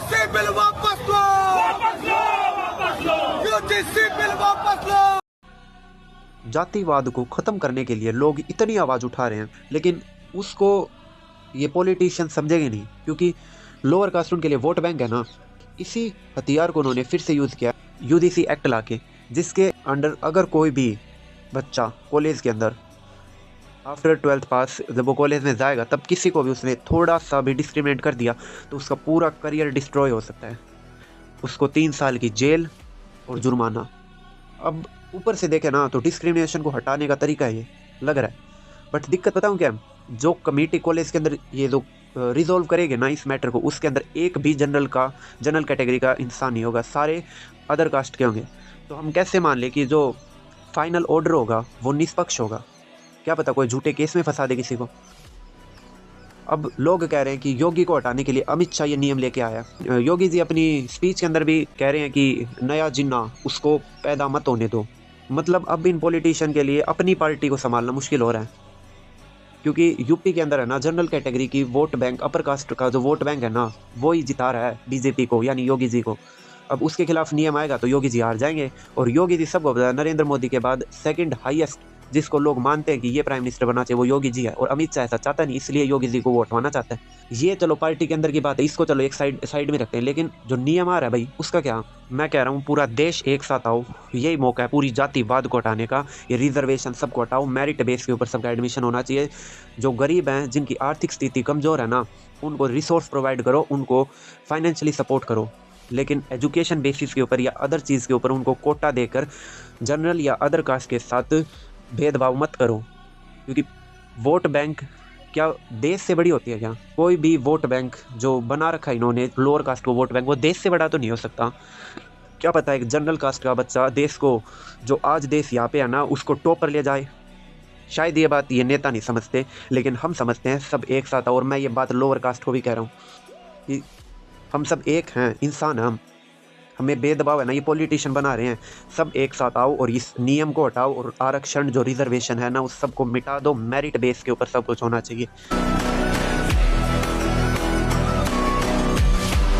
UGC bill वापस लो, वापस लो, वापस लो, यूजीसी बिल वापस लो। जातिवाद को खत्म करने के लिए लोग इतनी आवाज उठा रहे हैं, लेकिन उसको ये पॉलिटिशियन समझेंगे नहीं, क्योंकि लोअर कास्ट उनके लिए वोट बैंक है ना। इसी हथियार को उन्होंने फिर से यूज किया यूजीसी एक्ट लाके, जिसके अंडर अगर कोई भी बच्चा कॉलेज के अंदर आफ्टर 12th पास जब वो कॉलेज में जाएगा, तब किसी को भी उसने थोड़ा सा भी डिस्क्रिमिनेट कर दिया तो उसका पूरा करियर डिस्ट्रॉय हो सकता है। उसको 3 साल की जेल और जुर्माना। अब ऊपर से देखे ना तो डिस्क्रिमिनेशन को हटाने का तरीका ये लग रहा है, बट दिक्कत बताऊँ क्या, जो कमेटी कॉलेज के अंदर ये जो रिजोल्व करेंगे ना इस मैटर को, उसके अंदर एक भी जनरल कैटेगरी का इंसान नहीं होगा, सारे अदर कास्ट के होंगे। तो हम कैसे मान ले कि जो फाइनल ऑर्डर होगा वो निष्पक्ष होगा? क्या पता कोई झूठे केस में फंसा दे किसी को। अब लोग कह रहे हैं कि योगी को हटाने के लिए अमित शाह ये नियम लेके आया। योगी जी अपनी स्पीच के अंदर भी कह रहे हैं कि नया जिन्ना उसको पैदा मत होने दो। मतलब अब इन पॉलिटिशियन के लिए अपनी पार्टी को संभालना मुश्किल हो रहा है, क्योंकि यूपी के अंदर है ना जनरल कैटेगरी की वोट बैंक, अपर कास्ट का जो वोट बैंक है ना, वो ही जिता रहा है बीजेपी को, यानी योगी जी को। अब उसके खिलाफ नियम आएगा तो योगी जी हार जाएंगे। और योगी जी सबको पता है, नरेंद्र मोदी के बाद सेकंड हाईएस्ट जिसको लोग मानते हैं कि ये प्राइम मिनिस्टर बनना चाहिए वो योगी जी है, और अमित शाह ऐसा चाहता नहीं, इसलिए योगी जी को वोट माना चाहता है। ये चलो पार्टी के अंदर की बात है, इसको चलो एक साइड में रखते हैं, लेकिन जो नियम आ रहा है भाई उसका क्या? मैं कह रहा हूँ पूरा देश एक साथ आओ, यही मौका है पूरी जातिवाद को हटाने का। ये रिजर्वेशन सबको हटाओ, मेरिट बेस के ऊपर सबका एडमिशन होना चाहिए। जो गरीब हैं, जिनकी आर्थिक स्थिति कमज़ोर है ना, उनको रिसोर्स प्रोवाइड करो, उनको फाइनेंशियली सपोर्ट करो, लेकिन एजुकेशन बेसिस के ऊपर या अदर चीज़ के ऊपर उनको कोटा देकर जनरल या अदर कास्ट के साथ भेदभाव मत करो। क्योंकि वोट बैंक क्या देश से बड़ी होती है क्या? कोई भी वोट बैंक जो बना रखा है इन्होंने लोअर कास्ट को वोट बैंक, वो देश से बड़ा तो नहीं हो सकता। क्या पता एक जनरल कास्ट का बच्चा देश को, जो आज देश यहाँ पे है ना, उसको टॉप पर ले जाए। शायद ये बात ये नेता नहीं समझते, लेकिन हम समझते हैं। सब एक साथ, और मैं ये बात लोअर कास्ट को भी कह रहा हूँ कि हम सब एक हैं, इंसान हैं। हमें भेदभाव है ना ये पॉलिटिशियन बना रहे हैं। सब एक साथ आओ और इस नियम को हटाओ, और आरक्षण जो रिजर्वेशन है ना उस सबको मिटा दो। मेरिट बेस के ऊपर सब कुछ होना चाहिए।